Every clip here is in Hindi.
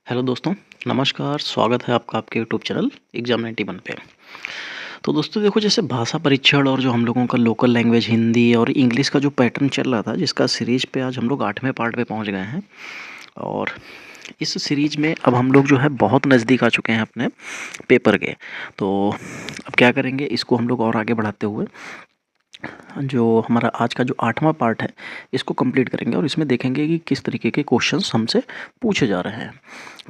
हेलो दोस्तों, नमस्कार। स्वागत है आपका आपके यूट्यूब चैनल एग्जाम 91 पे। तो दोस्तों देखो, जैसे भाषा परीक्षण और जो हम लोगों का लोकल लैंग्वेज हिंदी और इंग्लिश का जो पैटर्न चल रहा था, जिसका सीरीज पे आज हम लोग 8वें पार्ट पे पहुंच गए हैं। और इस सीरीज में अब हम लोग जो है बहुत नज़दीक आ चुके हैं अपने पेपर के। तो अब क्या करेंगे, इसको हम लोग और आगे बढ़ाते हुए जो हमारा आज का जो 8वां पार्ट है, इसको कंप्लीट करेंगे और इसमें देखेंगे कि किस तरीके के क्वेश्चंस हमसे पूछे जा रहे हैं।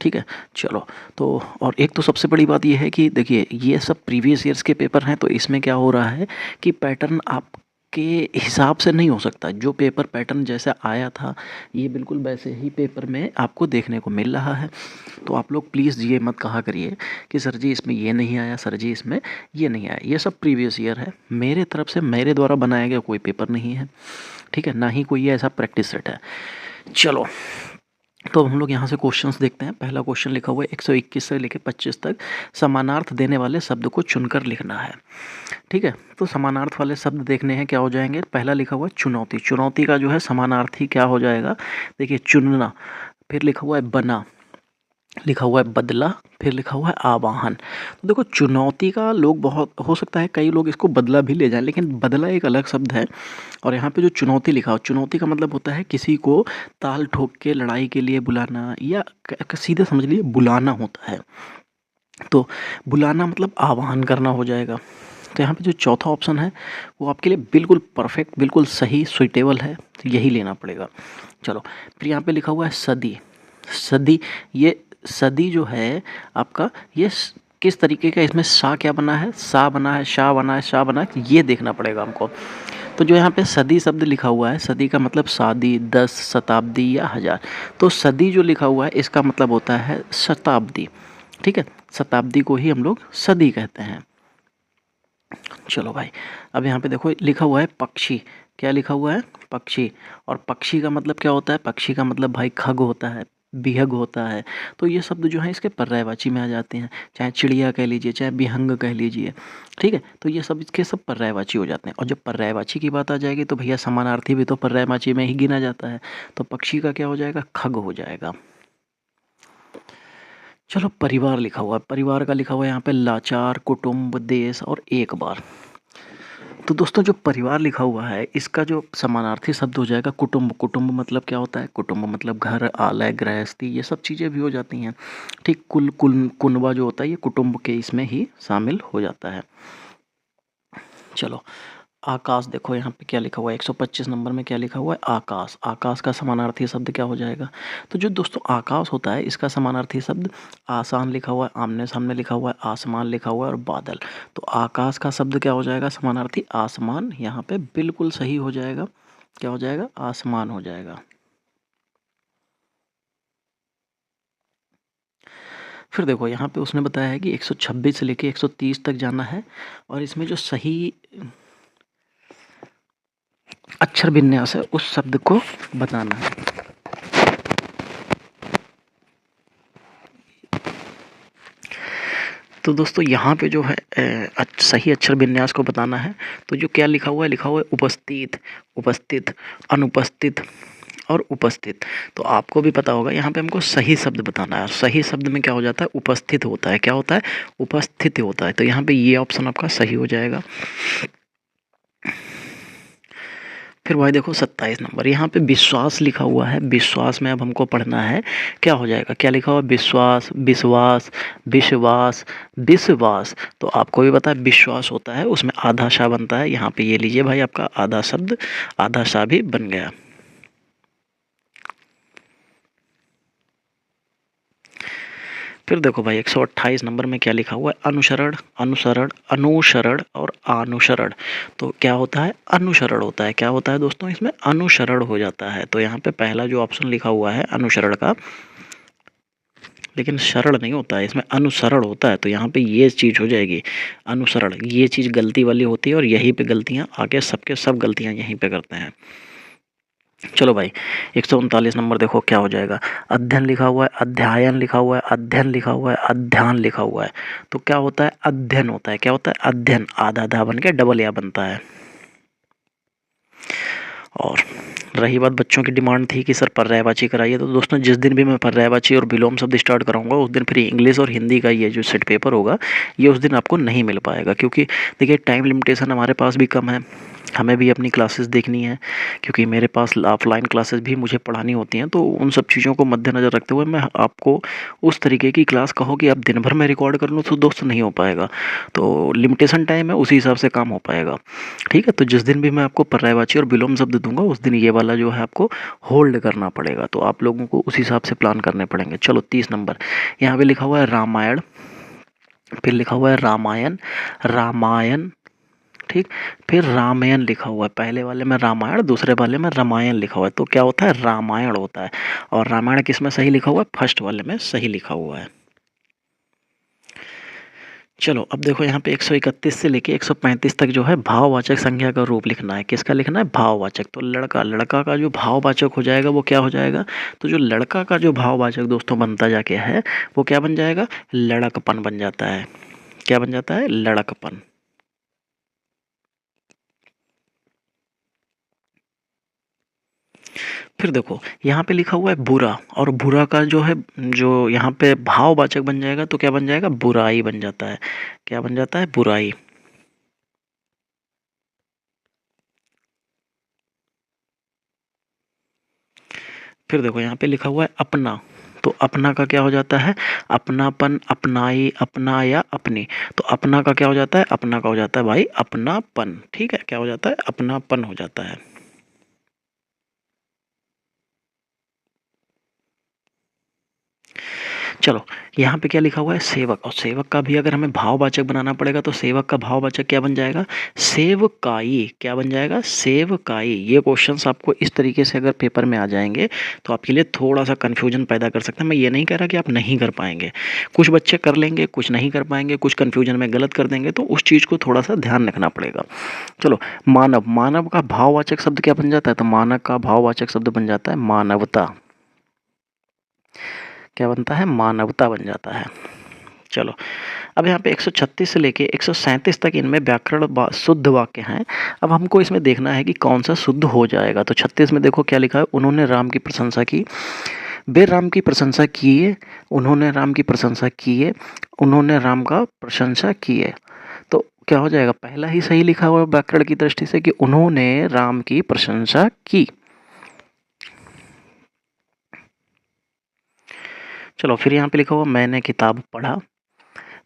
ठीक है, चलो। तो और एक तो सबसे बड़ी बात ये है कि देखिए, ये सब प्रीवियस ईयर्स के पेपर हैं, तो इसमें क्या हो रहा है कि पैटर्न आपके हिसाब से नहीं हो सकता। जो पेपर पैटर्न जैसा आया था, ये बिल्कुल वैसे ही पेपर में आपको देखने को मिल रहा है। तो आप लोग प्लीज़ ये मत कहा करिए कि सर जी इसमें ये नहीं आया, सर जी इसमें ये नहीं आया। ये सब प्रीवियस ईयर है, मेरे तरफ से मेरे द्वारा बनाया गया कोई पेपर नहीं है। ठीक है, ना ही कोई ऐसा प्रैक्टिस सेट है। चलो, तो हम लोग यहाँ से क्वेश्चंस देखते हैं। पहला क्वेश्चन लिखा हुआ है 121 से लेकर 25 तक समानार्थ देने वाले शब्द को चुनकर लिखना है। ठीक है, तो समानार्थ वाले शब्द देखने हैं, क्या हो जाएंगे। पहला लिखा हुआ है चुनौती। चुनौती का जो है समानार्थी क्या हो जाएगा, देखिए चुनना। फिर लिखा हुआ है बना, लिखा हुआ है बदला, फिर लिखा हुआ है आवाहन। तो देखो, चुनौती का लोग बहुत हो सकता है कई लोग इसको बदला भी ले जाएं, लेकिन बदला एक अलग शब्द है। और यहाँ पे जो चुनौती लिखा हो, चुनौती का मतलब होता है किसी को ताल ठोक के लड़ाई के लिए बुलाना, या सीधे समझ लीजिए बुलाना होता है। तो बुलाना मतलब आह्वान करना हो जाएगा। तो यहाँ पे जो चौथा ऑप्शन है वो आपके लिए बिल्कुल परफेक्ट, बिल्कुल सही, सुइटेबल है, तो यही लेना पड़ेगा। चलो, फिर यहाँ पे लिखा हुआ है सदी। सदी, ये सदी जो है आपका, ये किस तरीके का, इसमें सा क्या बना है, सा बना है, शाह बना है, शाह बना है, ये देखना पड़ेगा हमको। तो जो यहाँ पे सदी शब्द लिखा हुआ है, सदी का मतलब शादी, 10, शताब्दी या हज़ार। तो सदी जो लिखा हुआ है इसका मतलब होता है शताब्दी। ठीक है, शताब्दी को ही हम लोग सदी कहते हैं। चलो भाई, अब यहाँ पे देखो लिखा हुआ है पक्षी। क्या लिखा हुआ है, पक्षी। और पक्षी का मतलब क्या होता है, पक्षी का मतलब भाई खग होता है, बिहग होता है। तो ये शब्द जो है इसके पर्यायवाची में आ जाते हैं, चाहे चिड़िया कह लीजिए, चाहे बिहंग कह लीजिए। ठीक है, तो ये सब इसके सब पर्यायवाची हो जाते हैं। और जब पर्यायवाची की बात आ जाएगी तो भैया समानार्थी भी तो पर्यायवाची में ही गिना जाता है। तो पक्षी का क्या हो जाएगा, खग हो जाएगा। चलो, परिवार लिखा हुआ है। परिवार का लिखा हुआ है यहाँ पे लाचार, कुटुंब, देश और एक बार। तो दोस्तों, जो परिवार लिखा हुआ है इसका जो समानार्थी शब्द हो जाएगा कुटुंब। कुटुंब मतलब क्या होता है, कुटुंब मतलब घर, आलय, गृहस्थी, ये सब चीज़ें भी हो जाती हैं। ठीक, कुनबा जो होता है ये कुटुंब के इसमें ही शामिल हो जाता है। चलो, आकाश देखो यहाँ पे क्या लिखा हुआ है, 125 नंबर में क्या लिखा हुआ है, आकाश। आकाश का समानार्थी शब्द क्या हो जाएगा। तो जो दोस्तों आकाश होता है इसका समानार्थी शब्द आसान लिखा हुआ है, आमने सामने लिखा हुआ है, आसमान लिखा हुआ है और बादल। तो आकाश का शब्द क्या हो जाएगा, समानार्थी आसमान। यहाँ पे बिल्कुल सही हो जाएगा, क्या हो जाएगा, आसमान हो जाएगा। फिर देखो यहाँ पे उसने बताया है कि 126 से लेके 130 तक जाना है, और इसमें जो सही अक्षर विन्यास है उस शब्द को बताना है। तो दोस्तों यहाँ पे जो है सही अक्षर विन्यास को बताना है। तो जो क्या लिखा हुआ है, लिखा हुआ है उपस्थित, उपस्थित, अनुपस्थित और उपस्थित। तो आपको भी पता होगा यहाँ पे हमको सही शब्द बताना है। सही शब्द में क्या हो जाता है, उपस्थित होता है, क्या होता है, उपस्थित होता है। तो यहाँ पे ये ऑप्शन आपका सही हो जाएगा। फिर भाई देखो 27 नंबर, यहाँ पे विश्वास लिखा हुआ है। विश्वास में अब हमको पढ़ना है, क्या हो जाएगा, क्या लिखा हुआ है, विश्वास, विश्वास, विश्वास, विश्वास। तो आपको भी पता है विश्वास होता है उसमें आधा शा बनता है। यहाँ पे ये लीजिए भाई, आपका आधा शब्द आधा शा भी बन गया। फिर देखो भाई 128 नंबर में क्या लिखा हुआ है, अनुसरण, अनुसरण, अनुसरण और अनुसरण। तो क्या होता है, अनुसरण होता है। क्या होता है दोस्तों, इसमें अनुसरण हो जाता है। तो यहाँ पे पहला जो ऑप्शन लिखा हुआ है अनुसरण का, लेकिन शरण नहीं होता है, इसमें अनुसरण होता है। तो यहाँ पे ये चीज़ हो जाएगी अनुसरण। ये चीज़ गलती वाली होती है और यहीं पे गलतियाँ आके सबके सब गलतियाँ यहीं पे करते हैं। चलो भाई 139 नंबर देखो क्या हो जाएगा, अध्ययन लिखा हुआ है, अध्ययन लिखा हुआ है, अध्ययन लिखा हुआ है, अध्ययन लिखा हुआ है। तो क्या होता है, अध्ययन होता है। क्या होता है, अध्ययन, आधा धा बन के डबल या बनता है। और रही बात बच्चों की डिमांड थी कि सर पर्यायवाची कराइए, तो दोस्तों जिस दिन भी मैं पर्यायवाची और विलोम शब्द स्टार्ट कराऊंगा उस दिन फिर इंग्लिश और हिंदी का ये जो सेट पेपर होगा ये उस दिन आपको नहीं मिल पाएगा, क्योंकि देखिए टाइम लिमिटेशन हमारे पास भी कम है, हमें भी अपनी क्लासेस देखनी है, क्योंकि मेरे पास ऑफलाइन क्लासेस भी मुझे पढ़ानी होती हैं। तो उन सब चीज़ों को मद्देनज़र रखते हुए मैं आपको उस तरीके की क्लास कहो कि आप दिन भर में रिकॉर्ड कर लो तो दोस्तों नहीं हो पाएगा। तो लिमिटेशन टाइम है, उसी हिसाब से काम हो पाएगा। ठीक है, तो जिस दिन भी मैं आपको पर्यायवाची और विलोम शब्द दूंगा उस दिन ये वाला जो है आपको होल्ड करना पड़ेगा, तो आप लोगों को उस हिसाब से प्लान करने पड़ेंगे। चलो 30 नंबर, यहाँ पे लिखा हुआ है रामायण, फिर लिखा हुआ है रामायण, रामायण, ठीक, फिर रामायण लिखा हुआ है, पहले वाले में रामायण, दूसरे वाले में रामायण लिखा हुआ है, तो क्या होता है रामायण होता है। और रामायण किस में सही लिखा हुआ है, फर्स्ट वाले में सही लिखा हुआ है। चलो अब देखो यहाँ पे 131 से लेके 135 तक जो है भाववाचक संज्ञा का रूप लिखना है। किसका लिखना है, भाववाचक। तो लड़का, लड़का का जो भाववाचक हो जाएगा वो क्या हो जाएगा, तो जो लड़का का जो भाववाचक दोस्तों बनता जाके है वो क्या बन जाएगा, लड़कपन बन जाता है। क्या बन जाता है, लड़कपन। फिर देखो यहाँ पे लिखा हुआ है बुरा, और बुरा का जो है जो यहाँ पे भाववाचक बन जाएगा तो क्या बन जाएगा, बुराई बन जाता है। क्या बन जाता है, बुराई। फिर देखो यहाँ पे लिखा हुआ है अपना, तो अपना का क्या हो जाता है, अपनापन, अपनाई, अपना या अपनी। तो अपना का क्या हो जाता है, अपना का हो जाता है भाई अपनापन। ठीक है, क्या हो जाता है, अपनापन हो जाता है। चलो यहाँ पे क्या लिखा हुआ है, सेवक, और सेवक का भी अगर हमें भाववाचक बनाना पड़ेगा तो सेवक का भाववाचक क्या बन जाएगा, सेवकाई। क्या बन जाएगा, सेवकाई। ये क्वेश्चंस आपको इस तरीके से अगर पेपर में आ जाएंगे तो आपके लिए थोड़ा सा कन्फ्यूजन पैदा कर सकते हैं। मैं ये नहीं कह रहा कि आप नहीं कर पाएंगे, कुछ बच्चे कर लेंगे, कुछ नहीं कर पाएंगे, कुछ कन्फ्यूजन में गलत कर देंगे, तो उस चीज़ को थोड़ा सा ध्यान रखना पड़ेगा। चलो मानव, मानव का भाववाचक शब्द क्या बन जाता है, तो मानव का भाववाचक शब्द बन जाता है मानवता। क्या बनता है, मानवता बन जाता है। चलो अब यहाँ पे 136 से लेके 137 तक इनमें व्याकरण शुद्ध वाक्य हैं। अब हमको इसमें देखना है कि कौन सा शुद्ध हो जाएगा। तो 36 में देखो क्या लिखा है, उन्होंने राम की प्रशंसा की, वे राम की प्रशंसा किए, उन्होंने राम की प्रशंसा किए, उन्होंने राम का प्रशंसा किए। तो क्या हो जाएगा, पहला ही सही लिखा हुआ है व्याकरण की दृष्टि से कि उन्होंने राम की प्रशंसा की। चलो फिर यहाँ पे लिखा हुआ मैंने किताब पढ़ा,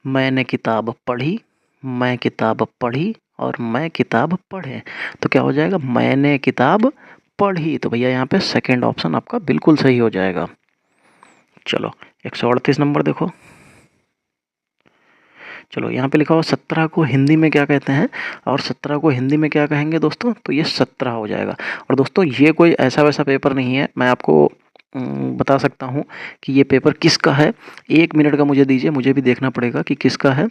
मैंने किताब पढ़ी, मैं किताब पढ़ी और मैं किताब पढ़े। तो क्या हो जाएगा, मैंने किताब पढ़ी। तो भैया यहाँ पे सेकंड ऑप्शन आपका बिल्कुल सही हो जाएगा। चलो 138 नंबर देखो, चलो यहाँ पे लिखा हुआ 17 को हिंदी में क्या कहते हैं, और 17 को हिंदी में क्या कहेंगे दोस्तों, तो ये 17 हो जाएगा। और दोस्तों ये कोई ऐसा वैसा पेपर नहीं है, मैं आपको बता सकता हूँ कि ये पेपर किसका है। 1 मिनट का मुझे दीजिए, मुझे भी देखना पड़ेगा कि किसका है।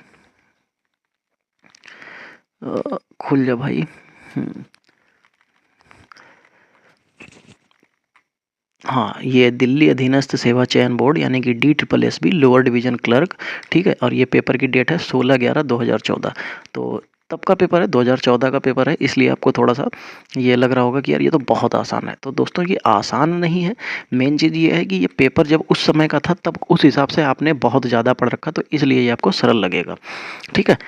खुल जा भाई। हाँ, ये दिल्ली अधीनस्थ सेवा चयन बोर्ड यानी कि DSSB लोअर डिवीजन क्लर्क। ठीक है, और ये पेपर की डेट है 16/11/2014। तो तब का पेपर है, 2014 का पेपर है, इसलिए आपको थोड़ा सा ये लग रहा होगा कि यार ये तो बहुत आसान है। तो दोस्तों ये आसान नहीं है, मेन चीज़ ये है कि ये पेपर जब उस समय का था तब उस हिसाब से आपने बहुत ज़्यादा पढ़ रखा, तो इसलिए ये आपको सरल लगेगा। ठीक है,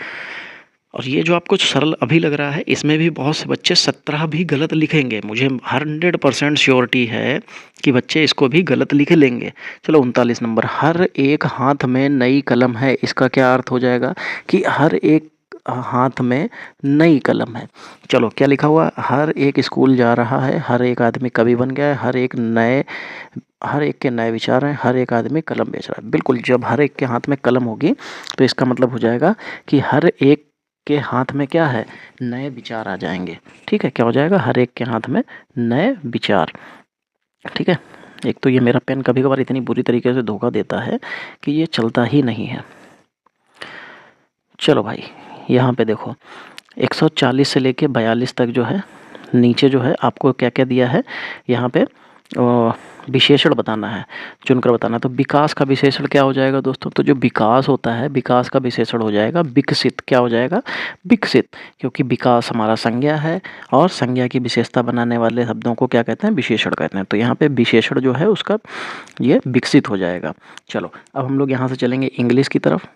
और ये जो आपको सरल अभी लग रहा है इसमें भी बहुत से बच्चे 17 भी गलत लिखेंगे, मुझे 100% श्योरिटी है कि बच्चे इसको भी गलत लिख लेंगे। चलो 39 नंबर, हर एक हाथ में नई कलम है, इसका क्या अर्थ हो जाएगा कि हर एक हाथ में नई कलम है। चलो क्या लिखा हुआ, हर एक स्कूल जा रहा है, हर एक आदमी कवि बन गया है, हर एक के नए विचार हैं, हर एक आदमी कलम बेच रहा है। बिल्कुल, जब हर एक के हाथ में कलम होगी तो इसका मतलब हो जाएगा कि हर एक के हाथ में क्या है, नए विचार आ जाएंगे। ठीक है, क्या हो जाएगा, हर एक के हाथ में नए विचार। ठीक है, एक तो ये मेरा पेन कभी कभार इतनी बुरी तरीके से धोखा देता है कि ये चलता ही नहीं है। चलो भाई यहाँ पे देखो 140 से लेके 42 तक जो है नीचे जो है आपको क्या क्या दिया है, यहाँ पे विशेषण बताना है, चुनकर बताना है। तो विकास का विशेषण क्या हो जाएगा दोस्तों? तो जो विकास होता है, विकास का विशेषण हो जाएगा विकसित। क्या हो जाएगा? विकसित। क्योंकि विकास हमारा संज्ञा है और संज्ञा की विशेषता बनाने वाले शब्दों को क्या कहते हैं? विशेषण कहते हैं। तो यहाँ पे विशेषण जो है उसका ये विकसित हो जाएगा। चलो अब हम लोग यहाँ से चलेंगे इंग्लिश की तरफ।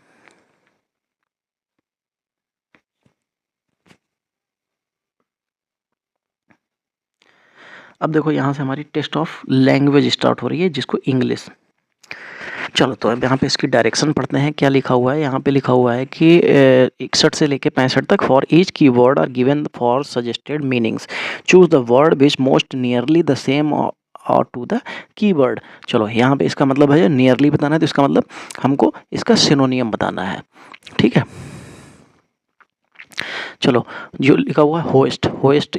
अब देखो यहाँ से हमारी टेस्ट ऑफ लैंग्वेज स्टार्ट हो रही है, जिसको इंग्लिश। चलो तो अब यहाँ पे इसकी डायरेक्शन पढ़ते हैं। क्या लिखा हुआ है? यहाँ पे लिखा हुआ है कि 61 से लेके 65 तक, for each key word are given four suggested meanings, choose the word which most nearly the same or to the keyword. चलो यहाँ पे इसका मतलब है नियरली बताना है, तो इसका मतलब हमको इसका सिनोनियम बताना है। ठीक है, चलो जो लिखा हुआ है host, host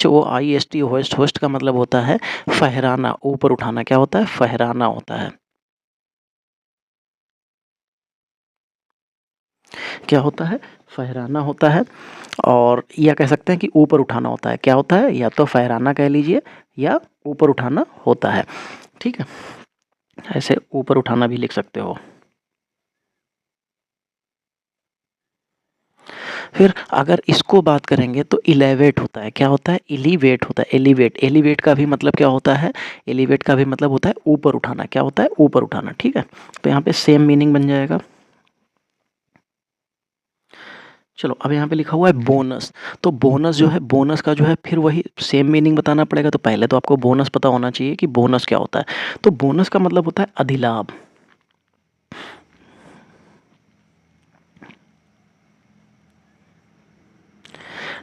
HOIEST, host. Host का मतलब होता है फहराना, ऊपर उठाना। क्या होता है? फहराना होता है। क्या होता है? फहराना होता है। और या कह सकते हैं कि ऊपर उठाना होता है। क्या होता है? या तो फहराना कह लीजिए या ऊपर उठाना होता है। ठीक है, ऐसे ऊपर उठाना भी लिख सकते हो। फिर अगर इसको बात करेंगे तो इलेवेट होता है। क्या होता है? एलिवेट होता है। एलिवेट, एलिवेट का भी मतलब क्या होता है? एलिवेट का भी मतलब होता है ऊपर उठाना। क्या होता है? ऊपर उठाना। ठीक है, तो यहाँ पे सेम मीनिंग बन जाएगा। चलो अब यहाँ पे लिखा हुआ है बोनस। तो बोनस जो है, बोनस का जो है फिर वही सेम मीनिंग बताना पड़ेगा। तो पहले तो आपको बोनस पता होना चाहिए कि बोनस क्या होता है। तो बोनस का मतलब होता है अधिलाभ।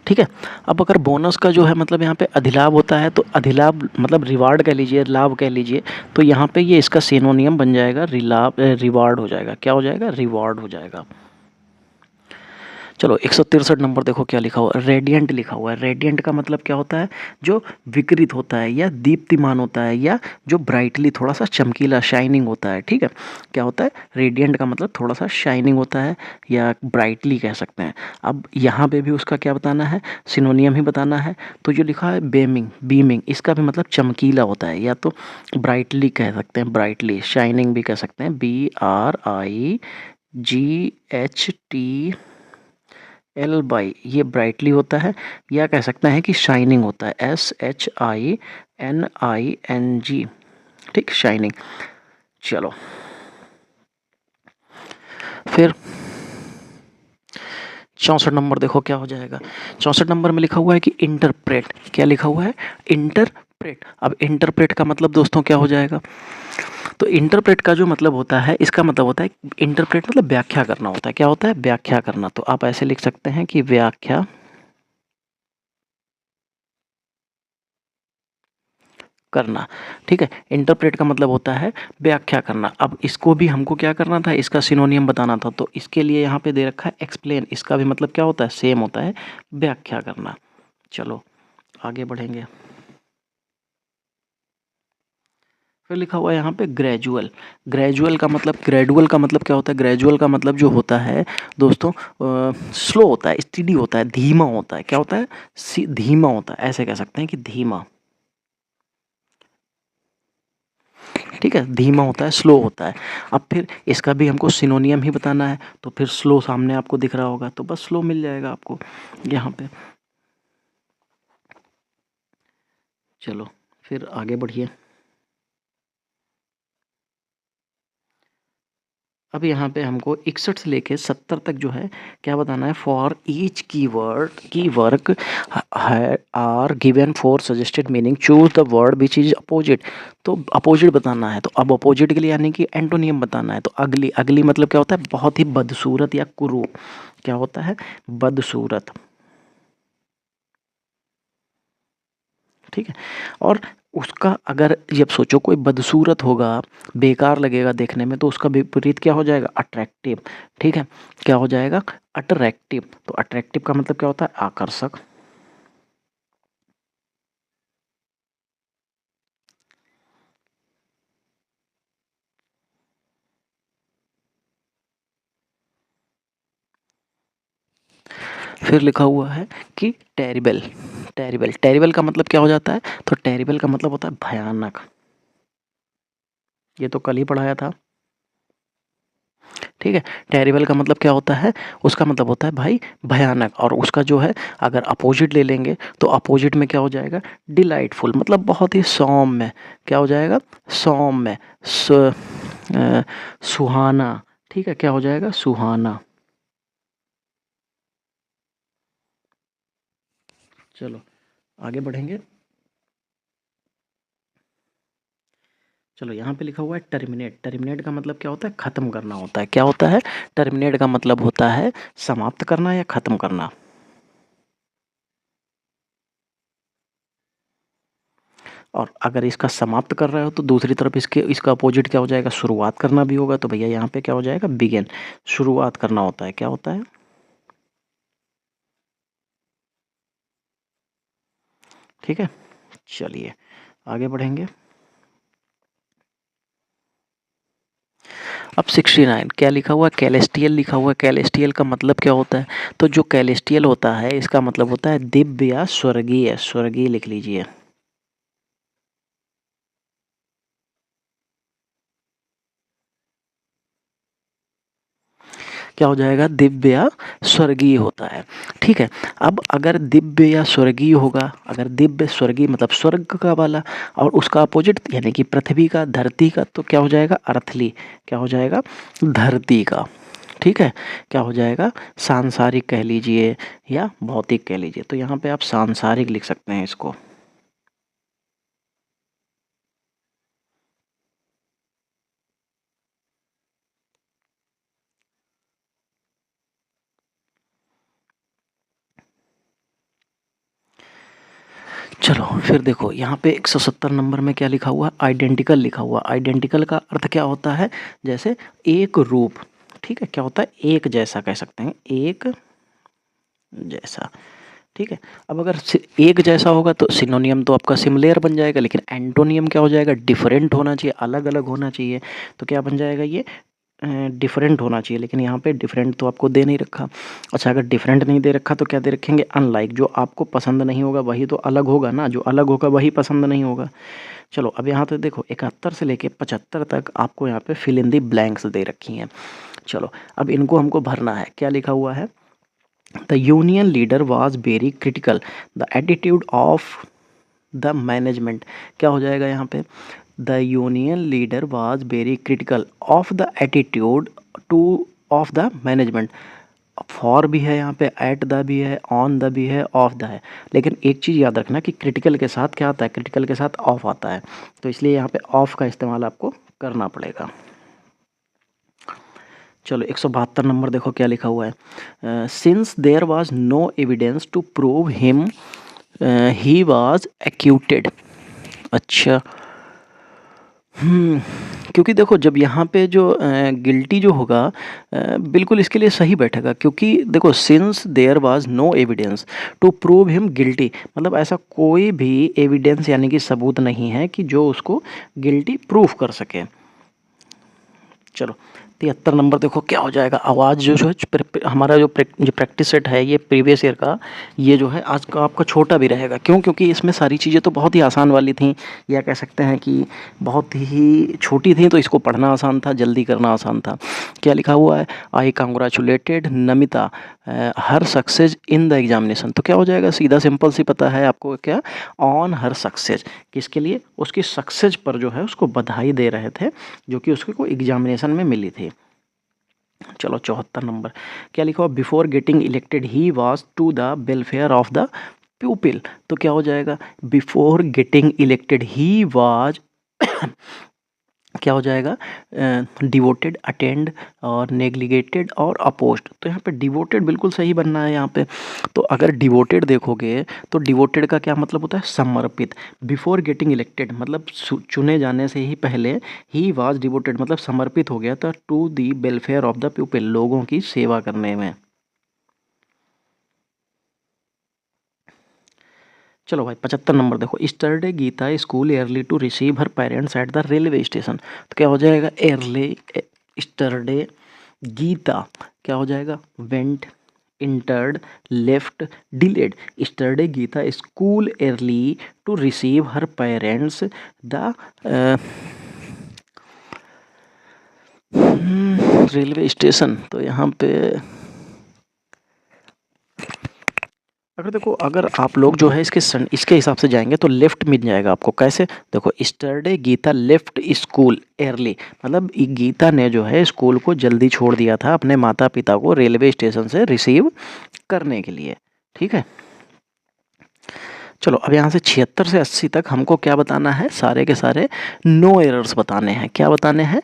ठीक है, अब अगर बोनस का जो है मतलब यहाँ पे अधिलाभ होता है, तो अधिलाभ मतलब रिवार्ड कह लीजिए, लाभ कह लीजिए। तो यहाँ पे ये इसका सिनोनियम बन जाएगा रिलाभ, रिवार्ड हो जाएगा। क्या हो जाएगा? रिवार्ड हो जाएगा। चलो 163 नंबर देखो क्या लिखा हुआ है, रेडियंट लिखा हुआ है। रेडियंट का मतलब क्या होता है? जो विकृत होता है या दीप्तिमान होता है, या जो ब्राइटली थोड़ा सा चमकीला, शाइनिंग होता है। ठीक है, क्या होता है? रेडियंट का मतलब थोड़ा सा शाइनिंग होता है या ब्राइटली कह सकते हैं। अब यहाँ पे भी उसका क्या बताना है? सिनोनियम ही बताना है। तो जो लिखा है बेमिंग, बीमिंग, इसका भी मतलब चमकीला होता है, या तो ब्राइटली कह सकते हैं, ब्राइटली। शाइनिंग भी कह सकते हैं, BRIGHT, ये ब्राइटली होता है। या कह सकते हैं कि शाइनिंग होता है, SHINING। ठीक, शाइनिंग। चलो फिर 64 नंबर देखो क्या हो जाएगा। 64 नंबर में लिखा हुआ है कि इंटरप्रेट। क्या लिखा हुआ है? इंटरप्रेट। अब इंटरप्रेट का मतलब दोस्तों क्या हो जाएगा? तो इंटरप्रेट का जो मतलब होता है, इसका मतलब होता है इंटरप्रेट मतलब व्याख्या करना होता है। क्या होता है? व्याख्या करना। तो आप ऐसे लिख सकते हैं कि व्याख्या करना। ठीक है, इंटरप्रेट का मतलब होता है व्याख्या करना। अब इसको भी हमको क्या करना था? इसका सिनोनियम बताना था। तो इसके लिए यहाँ पे दे रखा है एक्सप्लेन। इसका भी मतलब क्या होता है? सेम होता है, व्याख्या करना। चलो आगे बढ़ेंगे। फिर लिखा हुआ है यहाँ पे ग्रेजुअल। ग्रेजुअल का मतलब, ग्रेजुअल का मतलब क्या होता है? ग्रेजुअल का मतलब जो होता है दोस्तों, स्लो होता है, स्टीडी होता है, धीमा होता है। क्या होता है? धीमा होता है, ऐसे कह सकते हैं कि धीमा। ठीक है, धीमा होता है, स्लो होता है। अब फिर इसका भी हमको सिनोनियम ही बताना है। तो फिर स्लो सामने आपको दिख रहा होगा, तो बस स्लो मिल जाएगा आपको यहाँ पे। चलो फिर आगे बढ़िए। अब यहाँ पे हमको 61 से लेके 70 तक जो है क्या बताना है? For each keyword, key work are given four suggested meaning, choose the word which is opposite. तो अपोजिट बताना है। तो अब अपोजिट के लिए यानी कि एंटोनियम बताना है। तो अगली, अगली मतलब क्या होता है? बहुत ही बदसूरत या कुरूप। क्या होता है? बदसूरत। ठीक है, और उसका अगर जब सोचो कोई बदसूरत होगा, बेकार लगेगा देखने में, तो उसका विपरीत क्या हो जाएगा? अट्रैक्टिव। ठीक है, क्या हो जाएगा? अट्रैक्टिव। तो अट्रैक्टिव का मतलब क्या होता है? आकर्षक। फिर लिखा हुआ है कि टेरिबल। टेरिबल, टेरिबल का मतलब क्या हो जाता है? तो टेरिबल का मतलब होता है भयानक। ये तो कल ही पढ़ाया था, ठीक है। टेरिबल का मतलब क्या होता है? उसका मतलब होता है भाई भयानक, और उसका जो है अगर अपोजिट ले लेंगे तो अपोजिट में क्या हो जाएगा? डिलाइटफुल, मतलब बहुत ही सौम्य। क्या हो जाएगा? सौम्य, सुहाना, ठीक है, क्या हो जाएगा? सुहाना। चलो आगे बढ़ेंगे। चलो यहाँ पे लिखा हुआ है टर्मिनेट। टर्मिनेट का मतलब क्या होता है? ख़त्म करना होता है। क्या होता है? टर्मिनेट का मतलब होता है समाप्त करना या ख़त्म करना। और अगर इसका समाप्त कर रहे हो तो दूसरी तरफ इसका अपोजिट क्या हो जाएगा? शुरुआत करना भी होगा। तो भैया यहाँ पे क्या हो जाएगा? बिगिन, शुरुआत करना होता है। क्या होता है? ठीक है, चलिए आगे बढ़ेंगे। अब 69 क्या लिखा हुआ है? कैलेस्टियल लिखा हुआ है। कैलेस्टियल का मतलब क्या होता है? तो जो कैलेस्टियल होता है इसका मतलब होता है दिव्य या स्वर्गीय। स्वर्गीय लिख लीजिए। क्या हो जाएगा? दिव्य या स्वर्गीय होता है, ठीक है। अब अगर दिव्य या स्वर्गीय होगा, अगर दिव्य स्वर्गीय मतलब स्वर्ग का वाला, और उसका अपोजिट यानी कि पृथ्वी का, धरती का, तो क्या हो जाएगा? अर्थली। क्या हो जाएगा? धरती का, ठीक है। क्या हो जाएगा? सांसारिक कह लीजिए या भौतिक कह लीजिए। तो यहाँ पे आप सांसारिक लिख सकते हैं इसको। चलो फिर देखो यहाँ पे 170 नंबर में क्या लिखा हुआ है? आइडेंटिकल लिखा हुआ। आइडेंटिकल का अर्थ क्या होता है? जैसे एक रूप, ठीक है। क्या होता है? एक जैसा कह सकते हैं, एक जैसा, ठीक है। अब अगर एक जैसा होगा तो सिनोनियम तो आपका सिमिलर बन जाएगा, लेकिन एंटोनियम क्या हो जाएगा? डिफरेंट होना चाहिए, अलग अलग होना चाहिए। तो क्या बन जाएगा ये? डिफरेंट होना चाहिए, लेकिन यहाँ पे डिफरेंट तो आपको दे नहीं रखा। अच्छा, अगर डिफरेंट नहीं दे रखा तो क्या दे रखेंगे? अनलाइक। जो आपको पसंद नहीं होगा वही तो अलग होगा ना, जो अलग होगा वही पसंद नहीं होगा। चलो अब यहाँ पे देखो 71 से लेके 75 तक आपको यहाँ पे फिल इन दी ब्लैंक्स दे रखी हैं। चलो अब इनको हमको भरना है। क्या लिखा हुआ है? The union leader was very critical the attitude of the management. क्या हो जाएगा यहाँ पे? The union leader was very critical of the attitude two of the management. For भी है यहाँ पे, एट द भी है, ऑन द भी है, ऑफ द है। लेकिन एक चीज़ याद रखना कि क्रिटिकल के साथ क्या आता है? क्रिटिकल के साथ ऑफ आता है, तो इसलिए यहाँ पे ऑफ का इस्तेमाल आपको करना पड़ेगा। चलो 172 नंबर देखो क्या लिखा हुआ है? Since there was no evidence to prove him he was acquitted. अच्छा, क्योंकि देखो जब यहाँ पे जो गिल्टी जो होगा बिल्कुल इसके लिए सही बैठेगा, क्योंकि देखो since there was no evidence to prove him guilty, मतलब ऐसा कोई भी एविडेंस यानी कि सबूत नहीं है कि जो उसको गिल्टी प्रूव कर सके। चलो 73 नंबर देखो क्या हो जाएगा? आवाज़ जो है हमारा जो प्रैक्टिस सेट है ये प्रीवियस ईयर का, ये जो है आज का आपका छोटा भी रहेगा। क्यों? क्योंकि इसमें सारी चीज़ें तो बहुत ही आसान वाली थी, या कह सकते हैं कि बहुत ही छोटी थी, तो इसको पढ़ना आसान था, जल्दी करना आसान था। क्या लिखा हुआ है? आई कांग्रेचुलेटेड नमिता हर सक्सेस इन द एग्जामिनेशन। तो क्या हो जाएगा? सीधा सिंपल सी पता है आपको, क्या? On her success. किसके लिए? उसकी सक्सेस पर जो है उसको बधाई दे रहे थे, जो कि उसको एग्जामिनेशन में मिली थी। चलो 74 नंबर क्या लिखा हुआ? Before getting elected he was to the welfare of the pupil. तो क्या हो जाएगा? Before getting elected he was क्या हो जाएगा? डिवोटेड, अटेंड और नेग्लिगेटेड और अपोज्ड। तो यहाँ पे डिवोटेड बिल्कुल सही बनना है यहाँ पे। तो अगर डिवोटेड देखोगे तो डिवोटेड का क्या मतलब होता है? समर्पित। बिफोर गेटिंग इलेक्टेड मतलब चुने जाने से ही पहले ही वाज डिवोटेड मतलब समर्पित हो गया था to the welfare of the people, लोगों की सेवा करने में। चलो भाई 75 नंबर देखो। Yesterday Gita school early to receive her parents at the railway station. तो क्या हो जाएगा? एयरली, स्टरडे, गीता क्या हो जाएगा? Went, entered, left, delayed. Yesterday, Geeta school early to receive her parents. The railway station. तो यहाँ पे अगर देखो, अगर आप लोग जो है इसके हिसाब से जाएंगे तो लेफ्ट मिल जाएगा आपको। कैसे? देखो, yesterday Gita left school early, मतलब गीता ने जो है स्कूल को जल्दी छोड़ दिया था अपने माता पिता को रेलवे स्टेशन से रिसीव करने के लिए। ठीक है, चलो अब यहाँ से 76 से 80 तक हमको क्या बताना है? सारे के सारे नो एरर्स बताने हैं। क्या बताने हैं?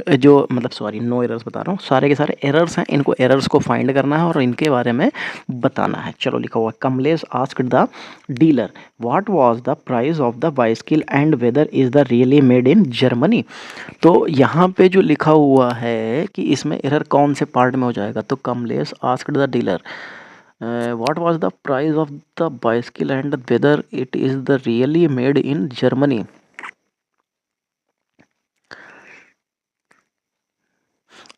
जो मतलब सॉरी, नो एरर्स बता रहा हूँ, सारे के सारे एरर्स हैं, इनको एरर्स को फाइंड करना है और इनके बारे में बताना है। चलो लिखा हुआ, Kamlesh asked the dealer what was the price of the bicycle and whether is the really made in Germany. तो यहाँ पे जो लिखा हुआ है कि इसमें एरर कौन से पार्ट में हो जाएगा? तो Kamlesh asked the dealer what was the price of the bicycle and whether it is the really made in Germany।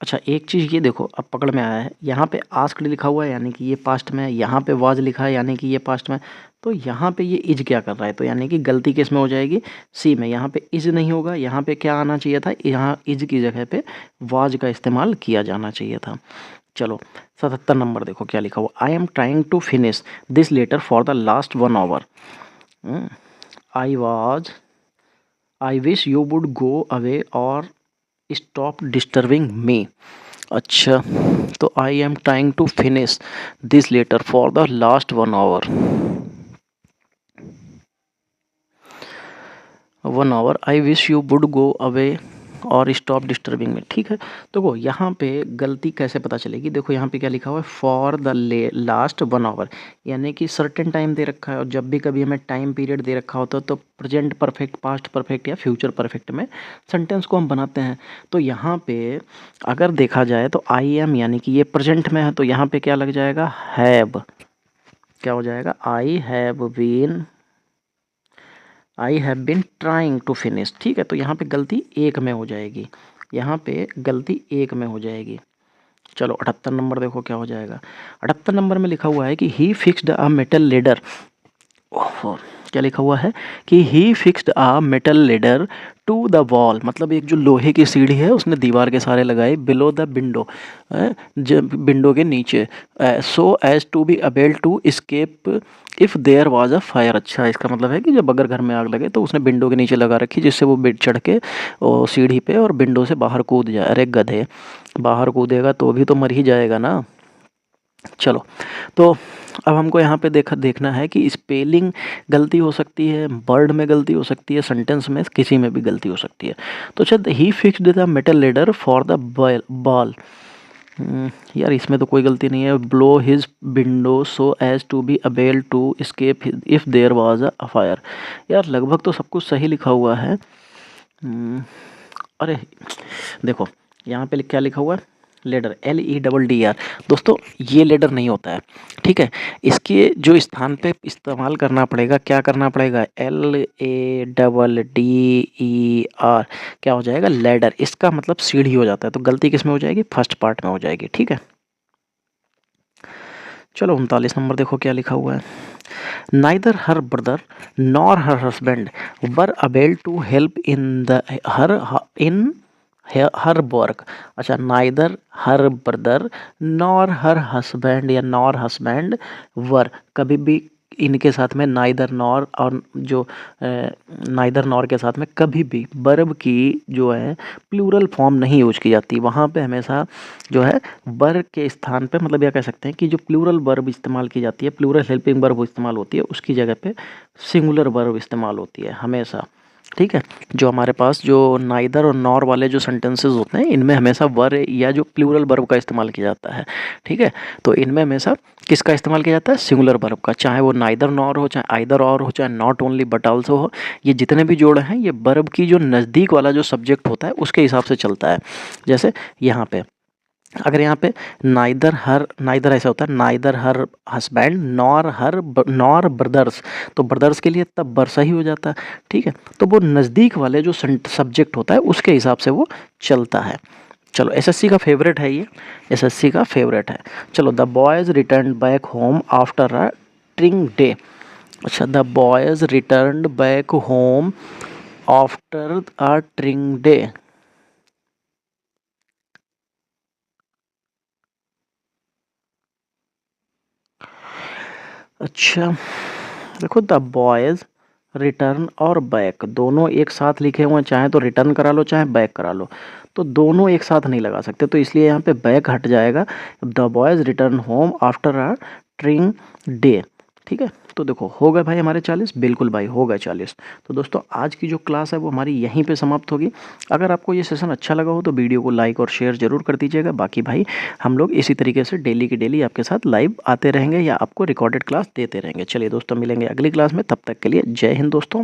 अच्छा, एक चीज़ ये देखो, अब पकड़ में आया है। यहाँ पे आस्क्ड लिखा हुआ है यानी कि ये पास्ट में है, यहाँ पे वाज लिखा है यानी कि ये पास्ट में है। तो यहाँ पे ये इज क्या कर रहा है? तो यानी कि गलती किस में हो जाएगी? सी में। यहाँ पे इज नहीं होगा, यहाँ पे क्या आना चाहिए था? यहाँ इज की जगह पे वाज का इस्तेमाल किया जाना चाहिए था। चलो 77 नंबर देखो क्या लिखा हुआ, I am trying to finish this letter for the last 1 hour. I wish you would go away or stop disturbing me. अच्छा, तो I am trying to finish this letter for the last 1 hour. 1 hour, I wish you would go away or stop disturbing me. ठीक है, तो वो यहाँ पे गलती कैसे पता चलेगी? देखो यहाँ पे क्या लिखा हुआ है, फॉर द लास्ट 1 आवर, यानी कि सर्टेन टाइम दे रखा है। और जब भी कभी हमें टाइम पीरियड दे रखा होता है तो प्रेजेंट परफेक्ट, पास्ट परफेक्ट या फ्यूचर परफेक्ट में सेंटेंस को हम बनाते हैं। तो यहाँ पे अगर देखा जाए तो आई एम यानी कि ये प्रेजेंट में है, तो यहाँ पे क्या लग जाएगा? हैव। क्या हो जाएगा? I have been trying to finish. ठीक है, तो यहाँ पे गलती एक में हो जाएगी, यहाँ पे गलती एक में हो जाएगी। चलो 78 नंबर देखो क्या हो जाएगा। 78 नंबर में लिखा हुआ है कि he fixed a metal ladder. ओहो, क्या लिखा हुआ है कि he fixed a metal ladder to the wall, मतलब एक जो लोहे की सीढ़ी है उसने दीवार के सारे लगाए बिलो द विंडो, विंडो के नीचे, so as to be able to escape if there was a fire. अच्छा, इसका मतलब है कि जब अगर घर में आग लगे तो उसने विंडो के नीचे लगा रखी जिससे वो बेड चढ़ के सीढ़ी पे और विंडो से बाहर कूद जाए। अरे गधे, बाहर कूदेगा तो भी तो मर ही जाएगा ना। चलो, तो अब हमको यहाँ पे देखना है कि स्पेलिंग गलती हो सकती है, वर्ड में गलती हो सकती है, सेंटेंस में किसी में भी गलती हो सकती है। तो शायद he fixed the metal ladder for the ball. यार इसमें तो कोई गलती नहीं है। Below his window so as to be able to escape if there was a fire. यार लगभग तो सब कुछ सही लिखा हुआ है। अरे देखो यहाँ पे क्या लिखा हुआ है, लेडर, LEDDR। दोस्तों ये लेडर नहीं होता है, ठीक है। इसके जो स्थान पे इस्तेमाल करना पड़ेगा, क्या करना पड़ेगा? LADDER। क्या हो जाएगा? लेडर। इसका मतलब सीढ़ी हो जाता है। तो गलती किस में हो जाएगी? फर्स्ट पार्ट में हो जाएगी। ठीक है, चलो 39 नंबर देखो क्या लिखा हुआ है। Neither her brother nor her husband were able to help in her work. अच्छा, neither her brother nor her husband या नॉर हस्बैंड वर, कभी भी इनके साथ में नाइदर नॉर और जो नाइदर नॉर के साथ में कभी भी वर्ब की जो है प्लूरल फॉर्म नहीं यूज की जाती। वहाँ पे हमेशा जो है वर्ब के स्थान पे, मतलब यह कह सकते हैं कि जो प्लूरल वर्ब इस्तेमाल की जाती है, प्लूरल हेल्पिंग वर्ब इस्तेमाल होती है, उसकी जगह पे सिंगुलर वर्ब इस्तेमाल होती है हमेशा। ठीक है, जो हमारे पास जो नाइदर और नॉर वाले जो सेंटेंसेस होते हैं इनमें हमेशा वर या जो प्लूरल वर्ब का इस्तेमाल किया जाता है। ठीक है, तो इनमें हमेशा किसका इस्तेमाल किया जाता है? सिंगुलर वर्ब का। चाहे वो नाइदर नॉर हो, चाहे आइदर और हो, चाहे नॉट ओनली बट आल्सो हो, ये जितने भी जोड़ हैं ये वर्ब की जो नज़दीक वाला जो सब्जेक्ट होता है उसके हिसाब से चलता है। जैसे यहाँ पे अगर यहाँ पे नाइदर ऐसा होता है, neither her husband nor brothers, तो ब्रदर्स के लिए तब वर्षा ही हो जाता है। ठीक है, तो वो नज़दीक वाले जो सब्जेक्ट होता है उसके हिसाब से वो चलता है। चलो एसएससी का फेवरेट है ये, एसएससी का फेवरेट है। चलो the boys return back home after a tiring day. अच्छा, the boys return back home after a tiring day. अच्छा देखो, द बॉयज़ रिटर्न और बैक दोनों एक साथ लिखे हुए हैं, चाहे तो रिटर्न करा लो चाहे बैक करा लो, तो दोनों एक साथ नहीं लगा सकते, तो इसलिए यहाँ पे बैक हट जाएगा। The boys return home after a tiring day. ठीक है, तो देखो हो गए भाई हमारे 40, बिल्कुल भाई हो गए 40। तो दोस्तों आज की जो क्लास है वो हमारी यहीं पे समाप्त होगी। अगर आपको ये सेशन अच्छा लगा हो तो वीडियो को लाइक और शेयर जरूर कर दीजिएगा। बाकी भाई हम लोग इसी तरीके से डेली की डेली आपके साथ लाइव आते रहेंगे या आपको रिकॉर्डेड क्लास देते रहेंगे। चलिए दोस्तों, मिलेंगे अगली क्लास में, तब तक के लिए जय हिंद दोस्तों।